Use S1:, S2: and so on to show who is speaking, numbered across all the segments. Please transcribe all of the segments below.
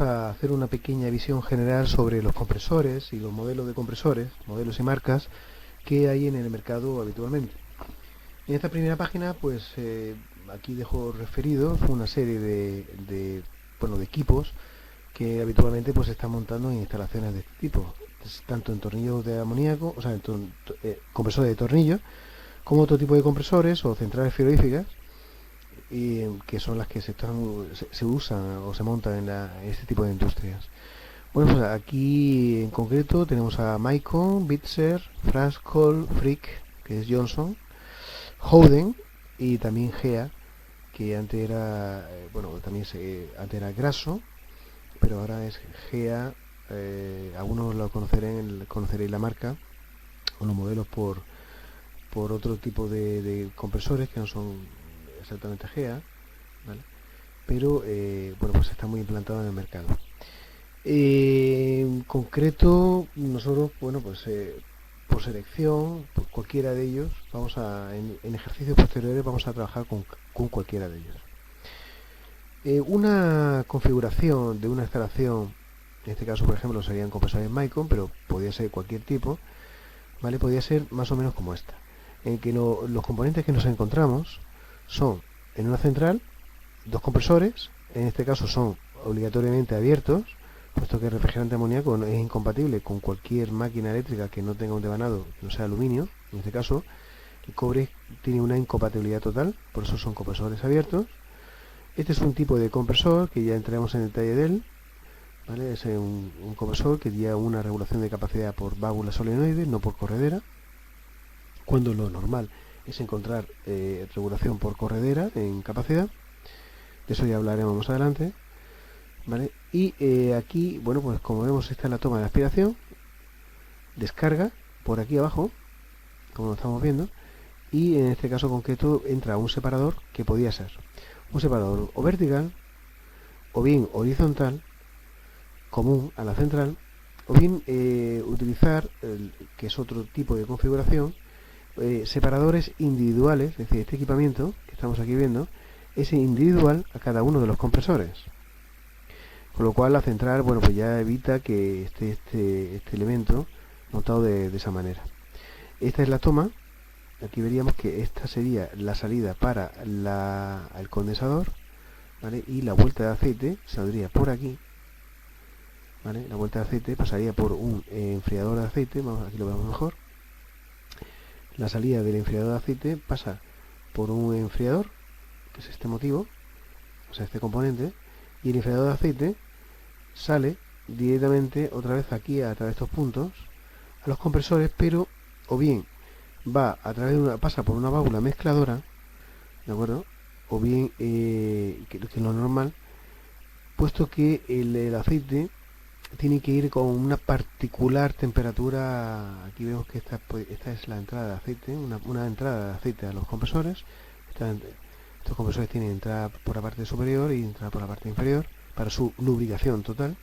S1: a hacer una pequeña visión general sobre los compresores y los modelos de compresores, modelos y marcas que hay en el mercado habitualmente. En esta primera página, pues aquí dejo referidos una serie de equipos que habitualmente pues se están montando en instalaciones de este tipo, tanto en tornillos de amoníaco, o sea, compresores de tornillos, como otro tipo de compresores o centrales frigoríficas, y que son las que se usan o se montan en este tipo de industrias. Bueno, pues aquí en concreto tenemos a Maicon, Bitzer, Frascol, Frick, que es Johnson, Howden y también GEA, que antes era, antes era Grasso, pero ahora es GEA. Algunos lo conoceréis la marca o los modelos por otro tipo de compresores que no son exactamente GEA, ¿vale? Pero pues está muy implantado en el mercado. En concreto, nosotros, por selección, por cualquiera de ellos, en ejercicios posteriores vamos a trabajar con cualquiera de ellos. Una configuración de una instalación, en este caso por ejemplo serían compresores Maicon, pero podría ser cualquier tipo, ¿vale? Podría ser más o menos como esta, en que los componentes que nos encontramos son en una central dos compresores, en este caso son obligatoriamente abiertos, puesto que el refrigerante amoníaco es incompatible con cualquier máquina eléctrica que no tenga un devanado que no sea aluminio. En este caso el cobre tiene una incompatibilidad total, por eso son compresores abiertos. Este es un tipo de compresor que ya entraremos en detalle de él, ¿vale? Es un compresor que lleva una regulación de capacidad por válvula solenoide, no por corredera, cuando lo normal es encontrar regulación por corredera en capacidad. De eso ya hablaremos más adelante, ¿vale? Y aquí, bueno, pues como vemos, esta es la toma de aspiración, descarga por aquí abajo, como lo estamos viendo, y en este caso concreto entra un separador que podía ser un separador o vertical o bien horizontal, común a la central, o bien utilizar, que es otro tipo de configuración, separadores individuales, es decir, este equipamiento que estamos aquí viendo es individual a cada uno de los compresores, con lo cual la central, bueno, pues ya evita que esté este elemento montado de esa manera. Esta es la toma. Aquí veríamos que esta sería la salida para el condensador, ¿vale? Y la vuelta de aceite saldría por aquí, ¿vale? La vuelta de aceite pasaría por un enfriador de aceite, aquí lo vemos mejor. La salida del enfriador de aceite pasa por un enfriador, que es este motivo, o sea, este componente, y el enfriador de aceite sale directamente otra vez aquí a través de estos puntos a los compresores, pero o bien pasa por una válvula mezcladora, ¿de acuerdo? O bien que es lo normal, puesto que el aceite tiene que ir con una particular temperatura. Aquí vemos que esta es la entrada de aceite, una entrada de aceite a los compresores. Estos compresores tienen entrada por la parte superior y entrada por la parte inferior para su lubricación total,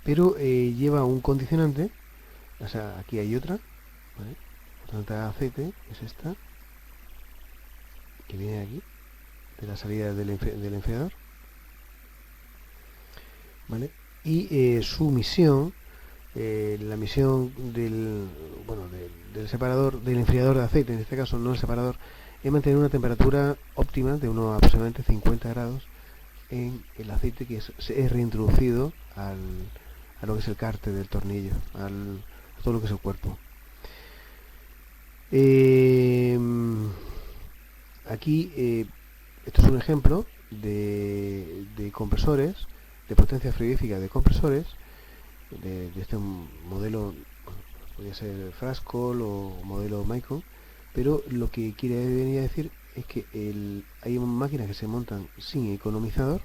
S1: pero lleva un condicionante. O sea, aquí hay otra, ¿vale? Otra entrada de aceite, es esta, que viene aquí, de la salida del enfriador, ¿vale? Y su misión, la misión del separador, del enfriador de aceite, en este caso no el separador, es mantener una temperatura óptima de unos aproximadamente 50 grados en el aceite que es reintroducido a lo que es el cárter del tornillo, a todo lo que es el cuerpo. Aquí esto es un ejemplo de compresores, de potencia frigorífica de compresores de este modelo, podría ser Frascol o modelo Maicon, pero lo que quiere venir a decir es que hay máquinas que se montan sin economizador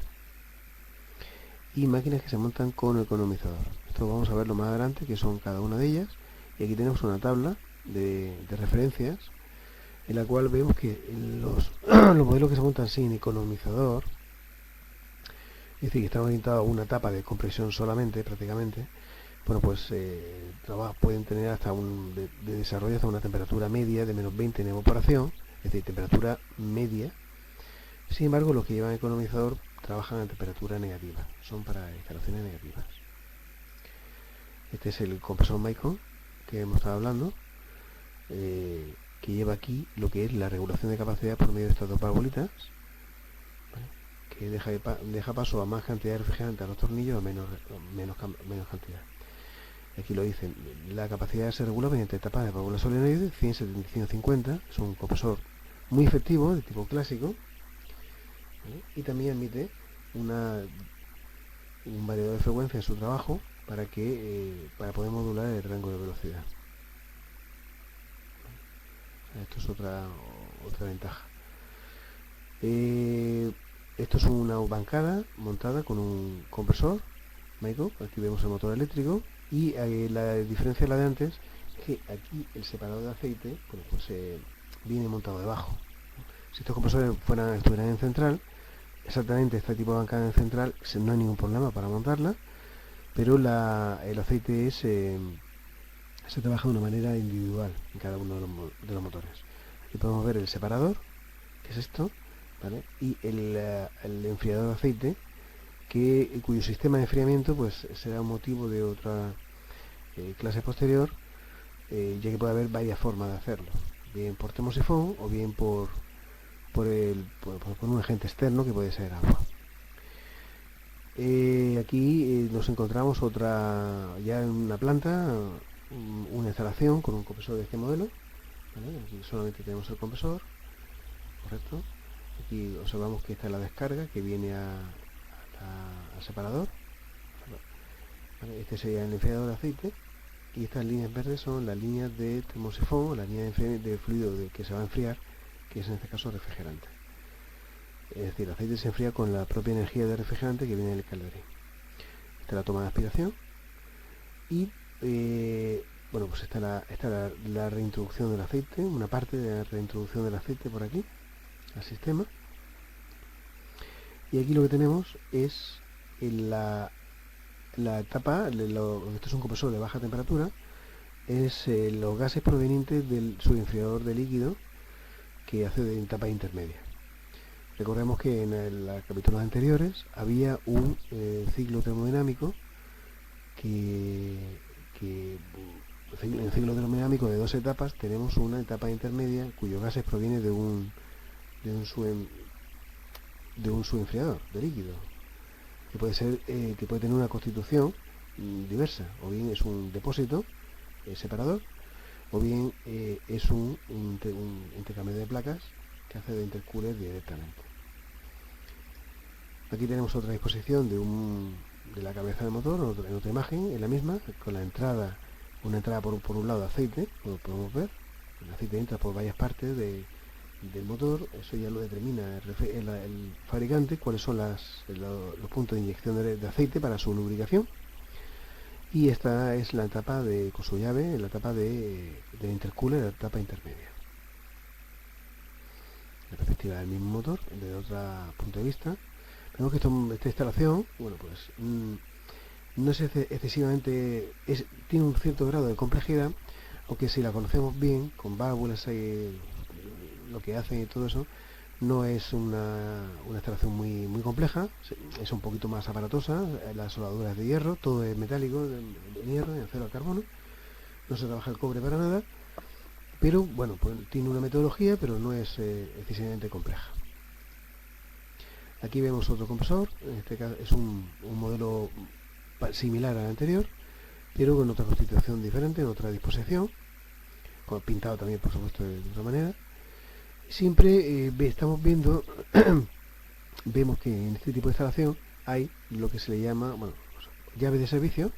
S1: y máquinas que se montan con economizador. Esto vamos a verlo más adelante, que son cada una de ellas, y aquí tenemos una tabla de referencias en la cual vemos que los modelos que se montan sin economizador, es decir, que están orientados a una etapa de compresión solamente, prácticamente, bueno, pues pueden tener hasta de desarrollo hasta una temperatura media de menos 20 en evaporación, es decir, temperatura media. Sin embargo, los que llevan economizador trabajan a temperatura negativa, son para instalaciones negativas. Este es el compresor Micon que hemos estado hablando, que lleva aquí lo que es la regulación de capacidad por medio de estas dos valvulitas, ¿vale? Que deja paso a más cantidad de refrigerante a los tornillos o menos cantidad. Aquí lo dicen, la capacidad se regula mediante etapas de válvulas solenoides 100, 75, 50, es un compresor muy efectivo, de tipo clásico, ¿vale? Y también admite un variador de frecuencia en su trabajo para poder modular el rango de velocidad. Esto es otra ventaja. Esto es una bancada montada con un compresor Micon. Aquí vemos el motor eléctrico y la diferencia de la de antes es que aquí el separador de aceite pues viene montado debajo. Si estos compresores estuvieran en central, exactamente este tipo de bancada en central no hay ningún problema para montarla, pero el aceite se trabaja de una manera individual en cada uno de los motores. Aquí podemos ver el separador, que es esto, ¿vale? Y el enfriador de aceite, cuyo sistema de enfriamiento pues será un motivo de otra clase posterior, ya que puede haber varias formas de hacerlo, bien por termosifón o bien por un agente externo que puede ser agua. Aquí nos encontramos ya en una planta, una instalación con un compresor de este modelo, ¿vale? Aquí solamente tenemos el compresor, correcto. Aquí observamos que esta es la descarga que viene al separador, ¿vale? Este sería el enfriador de aceite y estas líneas verdes son las líneas de termosifón o la línea de fluido que se va a enfriar, que es en este caso refrigerante. Es decir, el aceite se enfría con la propia energía de refrigerante que viene del calderín. Esta es la toma de aspiración y bueno, pues está la reintroducción del aceite, una parte de la reintroducción del aceite por aquí al sistema. Y aquí lo que tenemos es la etapa, esto es un compresor de baja temperatura, es los gases provenientes del subenfriador de líquido que hace de etapa intermedia. Recordemos que en los capítulos anteriores había un ciclo termodinámico en el ciclo termodinámico de dos etapas tenemos una etapa intermedia cuyos gases provienen de un subenfriador de líquido, que puede tener una constitución diversa, o bien es un depósito separador, o bien es un intercambio de placas que hace de intercooler directamente. Aquí tenemos otra disposición de la cabeza del motor, en otra imagen, en la misma, con una entrada por un lado de aceite, como podemos ver. El aceite entra por varias partes del motor, eso ya lo determina el fabricante, cuáles son los puntos de inyección de aceite para su lubricación. Y esta es la etapa con su llave, la etapa de intercooler, la etapa intermedia. La perspectiva del mismo motor, desde otro punto de vista. Vemos que esta instalación, bueno, pues no es excesivamente, tiene un cierto grado de complejidad, aunque si la conocemos bien, con válvulas, lo que hacen y todo eso, no es una instalación muy compleja, es un poquito más aparatosa, las soldaduras de hierro, todo es metálico, de hierro, de acero al carbono, no se trabaja el cobre para nada, pero bueno, pues tiene una metodología, pero no es excesivamente compleja. Aquí vemos otro compresor, en este caso es un modelo similar al anterior, pero con otra constitución diferente, en otra disposición, pintado también por supuesto de otra manera. Siempre vemos que en este tipo de instalación hay lo que se le llama, bueno, llave de servicio.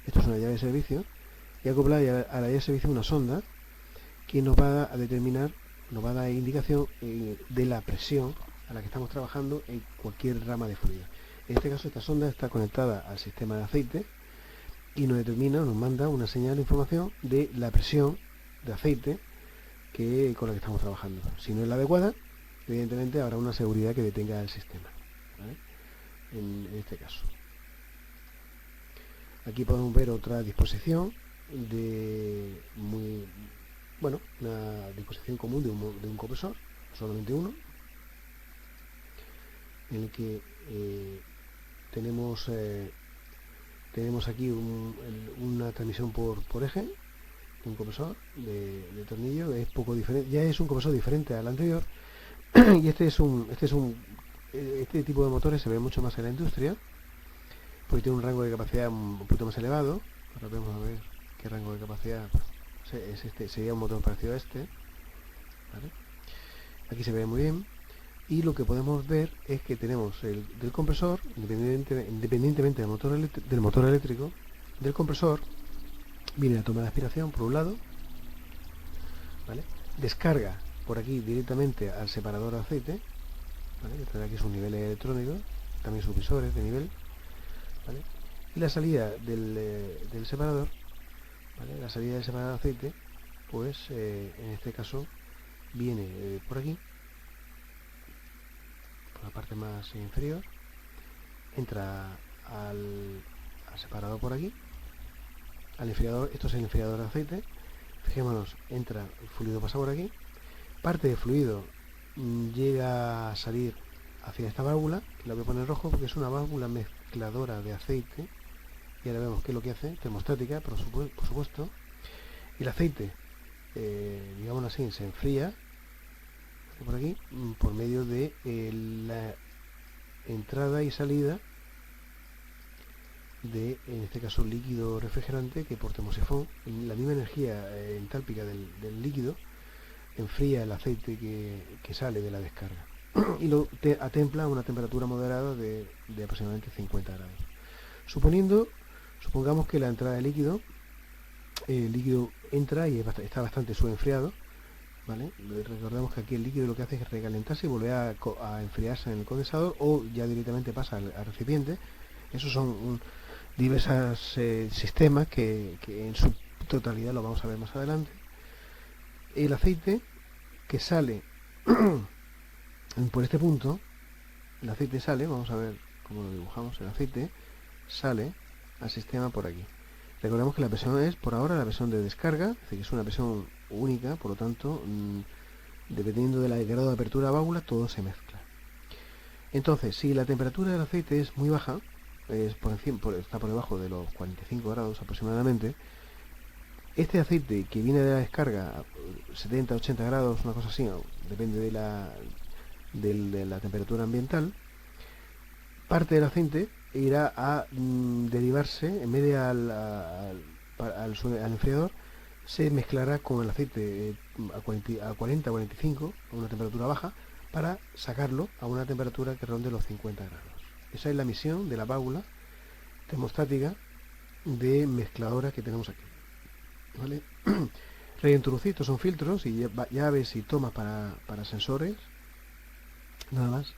S1: Esto es una llave de servicio, y acoplada a la llave de servicio una sonda que nos va a determinar, nos va a dar indicación de la presión a la que estamos trabajando en cualquier rama de fluido. En este caso esta sonda está conectada al sistema de aceite y nos manda una señal de información de la presión de aceite con la que estamos trabajando. Si no es la adecuada, evidentemente habrá una seguridad que detenga el sistema, ¿vale? En este caso. Aquí podemos ver otra disposición una disposición común de un compresor, solamente uno. en el que tenemos aquí una transmisión por eje de un compresor de tornillo. Es poco diferente, ya es un compresor diferente al anterior. Y este tipo de motores se ve mucho más en la industria, porque tiene un rango de capacidad un poquito más elevado. Ahora vamos a ver qué rango de capacidad es este. Sería un motor parecido a este, ¿vale? Aquí se ve muy bien. Y lo que podemos ver es que tenemos del compresor, independientemente del motor eléctrico, del compresor viene la toma de aspiración por un lado, ¿vale? Descarga por aquí directamente al separador de aceite, ¿vale? Que tendrá aquí sus niveles electrónicos, también sus visores de nivel, ¿vale? Y la salida del separador, ¿vale? La salida del separador de aceite, pues en este caso viene por aquí, por la parte más inferior, entra al separador por aquí, al enfriador. Esto es el enfriador de aceite. Fijémonos, entra el fluido, pasa por aquí, parte del fluido llega a salir hacia esta válvula, que la voy a poner rojo porque es una válvula mezcladora de aceite, y ahora vemos qué es lo que hace, termostática por supuesto. Y el aceite, digamos así, se enfría por aquí por medio de la entrada y salida de, en este caso, líquido refrigerante, que por termosifón, la misma energía entálpica del líquido enfría el aceite que sale de la descarga y lo atempla a una temperatura moderada de aproximadamente 50 grados. Supongamos que la entrada de líquido, el líquido entra y está bastante subenfriado, ¿vale? Recordemos que aquí el líquido lo que hace es recalentarse y volver a enfriarse en el condensador, o ya directamente pasa al recipiente. Esos son diversos sistemas que en su totalidad lo vamos a ver más adelante. El aceite que sale por este punto, el aceite sale, vamos a ver cómo lo dibujamos, el aceite sale al sistema por aquí. Recordemos que la presión es por ahora la presión de descarga, es decir, que es una presión única, por lo tanto, dependiendo del grado de apertura de válvula, todo se mezcla. Entonces, si la temperatura del aceite es muy baja, está por debajo de los 45 grados aproximadamente, este aceite que viene de la descarga, 70-80 grados, una cosa así, depende de la temperatura ambiental, parte del aceite irá a derivarse, en vez de al enfriador, se mezclará con el aceite a 40-45, a una temperatura baja, para sacarlo a una temperatura que ronde los 50 grados. Esa es la misión de la válvula termostática de mezcladora que tenemos aquí, ¿vale? Reintroducir, estos son filtros y llaves y tomas para sensores, nada más.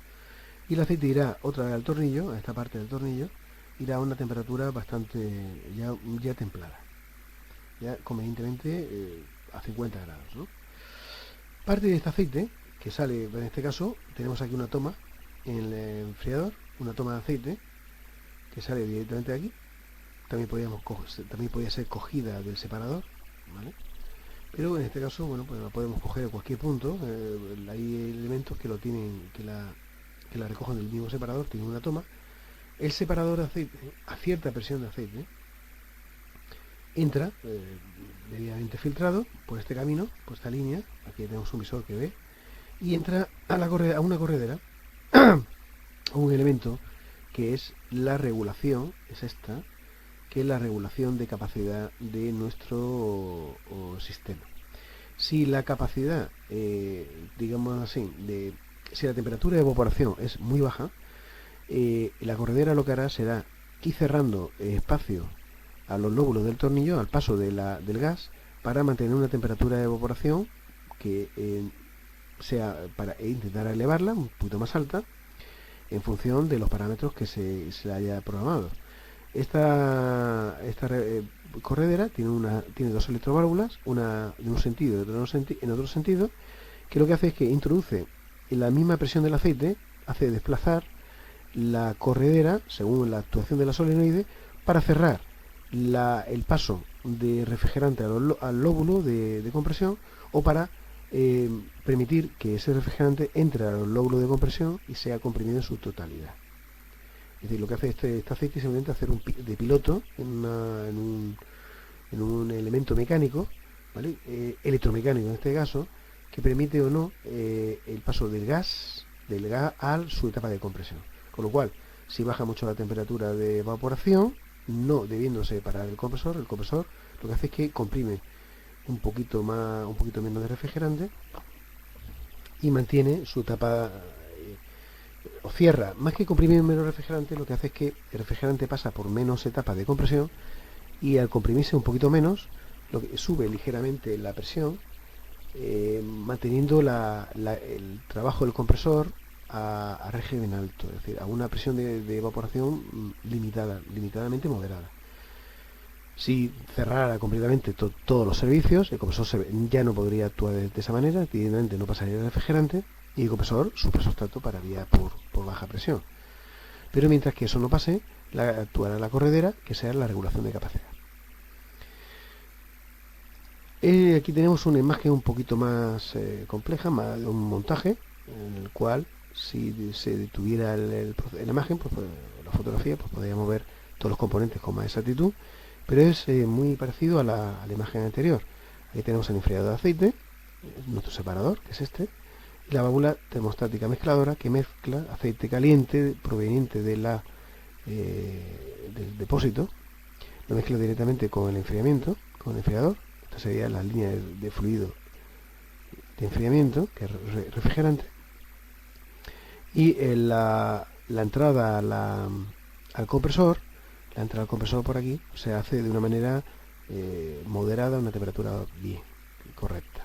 S1: Y el aceite irá otra vez al tornillo, a esta parte del tornillo, irá a una temperatura bastante ya templada, ya convenientemente a 50 grados, ¿no? Parte de este aceite que sale, en este caso tenemos aquí una toma en el enfriador, una toma de aceite que sale directamente de aquí. También podría ser cogida del separador, ¿vale? Pero en este caso, bueno, pues la podemos coger a cualquier punto. Hay elementos que la recogen del mismo separador, tiene una toma. El separador de aceite, a cierta presión de aceite, entra debidamente filtrado por este camino, por esta línea. Aquí tenemos un visor que ve, y entra a una corredera, un elemento que es la regulación, es esta, que es la regulación de capacidad de nuestro sistema. Si la capacidad, digamos así, si la temperatura de evaporación es muy baja, la corredera lo que hará será ir cerrando espacio a los lóbulos del tornillo al paso del gas, para mantener una temperatura de evaporación que sea, para intentar elevarla un poquito más alta en función de los parámetros que se haya programado. Esta corredera tiene dos electroválvulas, una en un sentido y otra en otro sentido, que lo que hace es que introduce la misma presión del aceite, hace desplazar la corredera según la actuación de la solenoide para cerrar el paso de refrigerante al lóbulo de compresión, o para permitir que ese refrigerante entre al lóbulo de compresión y sea comprimido en su totalidad. Es decir, lo que hace este aceite es simplemente hacer de piloto en un elemento mecánico, ¿vale? Electromecánico en este caso, que permite o no el paso del gas a su etapa de compresión. Con lo cual, si baja mucho la temperatura de evaporación, no debiéndose parar el compresor lo que hace es que comprime un poquito menos de refrigerante y mantiene su etapa, o cierra. Más que comprimir menos refrigerante, lo que hace es que el refrigerante pasa por menos etapas de compresión y al comprimirse un poquito menos, lo que sube ligeramente la presión, manteniendo el trabajo del compresor a régimen alto, es decir, a una presión de evaporación limitadamente moderada. Si cerrara completamente todos los servicios, el compresor ya no podría actuar de esa manera, evidentemente no pasaría el refrigerante y el compresor, su presustrato, pararía por baja presión. Pero mientras que eso no pase, actuará la corredera, que sea la regulación de capacidad. Aquí tenemos una imagen un poquito más compleja, más de un montaje, en el cual si se detuviera la imagen, pues, la fotografía, pues podríamos ver todos los componentes con más exactitud, pero es muy parecido a la imagen anterior. Aquí tenemos el enfriador de aceite, nuestro separador, que es este, y la válvula termostática mezcladora que mezcla aceite caliente proveniente del depósito, lo mezcla directamente con el enfriamiento, con el enfriador. Esta sería la línea de fluido de enfriamiento, que es refrigerante, y la entrada al compresor, la entrada al compresor por aquí se hace de una manera moderada, a una temperatura bien correcta,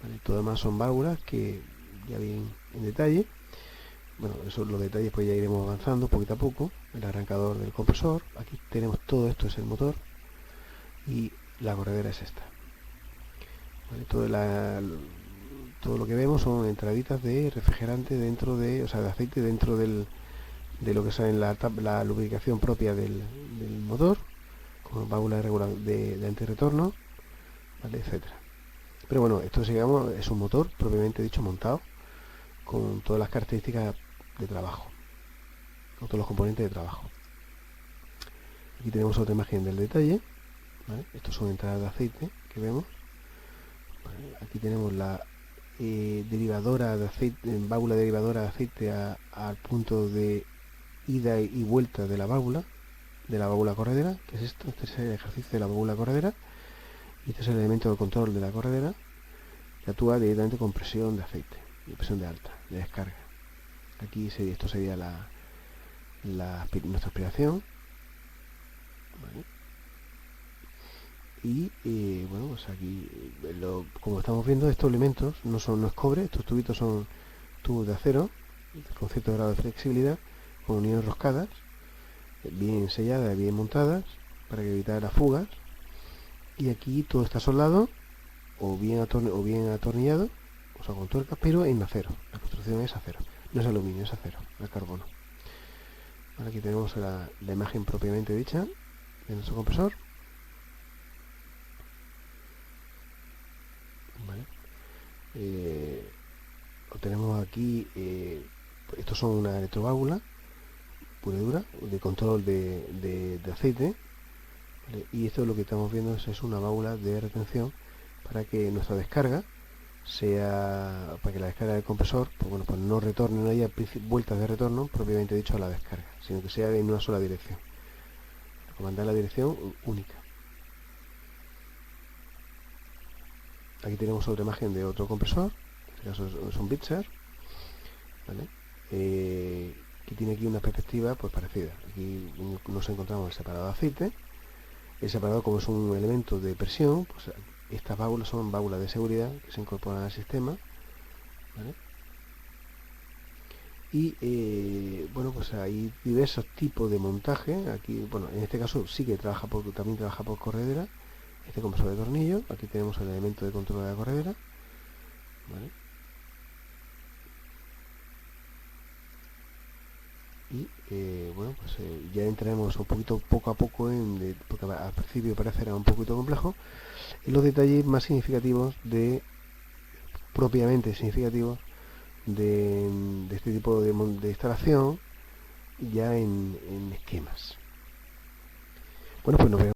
S1: ¿vale? Todo demás son válvulas que ya vienen en detalle. Bueno, los detalles pues ya iremos avanzando poquito a poco. El arrancador del compresor, aquí tenemos todo esto, es el motor, y la corredera es esta, ¿vale? Todo lo que vemos son entraditas de refrigerante dentro de, o sea, de aceite dentro de lo que es la lubricación propia del motor, con válvula de antirretorno, ¿vale? Etcétera. Pero bueno, esto digamos es un motor propiamente dicho montado con todas las características de trabajo, con todos los componentes de trabajo. Aquí tenemos otra imagen del detalle, ¿vale? Estos son entradas de aceite que vemos, ¿vale? Aquí tenemos la derivadora de aceite, válvula derivadora de aceite al punto de ida y vuelta de la válvula corredera, que es esto. Este es el ejercicio de la válvula corredera, y este es el elemento de control de la corredera, que actúa directamente con presión de aceite, y presión de alta, de descarga. Aquí esto sería nuestra aspiración, ¿vale? Y bueno, pues aquí como estamos viendo, estos elementos no es cobre, estos tubitos son tubos de acero con cierto grado de flexibilidad, con uniones roscadas, bien selladas, bien montadas, para evitar las fugas. Y aquí todo está soldado o bien atornillado, o sea, con tuercas, pero en acero. La construcción es acero, no es aluminio, es acero, es carbono. Ahora aquí tenemos la imagen propiamente dicha de nuestro compresor, ¿vale? Lo tenemos aquí. Estos son una electroválvula pura y dura de control de aceite, ¿vale? Y esto lo que estamos viendo es una válvula de retención para que nuestra descarga para que la descarga del compresor, pues bueno, pues no retorne, no haya vueltas de retorno propiamente dicho a la descarga, sino que sea en una sola dirección, comandar la dirección única. Aquí tenemos otra imagen de otro compresor, en este caso es un Bitzer, ¿vale? Que tiene aquí una perspectiva pues parecida. Aquí nos encontramos el separador de aceite. El separador, como es un elemento de presión, pues estas válvulas son válvulas de seguridad que se incorporan al sistema, ¿vale? Y bueno, pues hay diversos tipos de montaje. Aquí, bueno, en este caso sí que también trabaja por corredera. Este compresor de tornillo. Aquí tenemos el elemento de control de la corredera, ¿vale? Y bueno, pues ya entraremos un poquito poco a poco porque al principio parecerá un poquito complejo, en los detalles más significativos propiamente significativos de este tipo de instalación ya en esquemas. Bueno, pues nos vemos.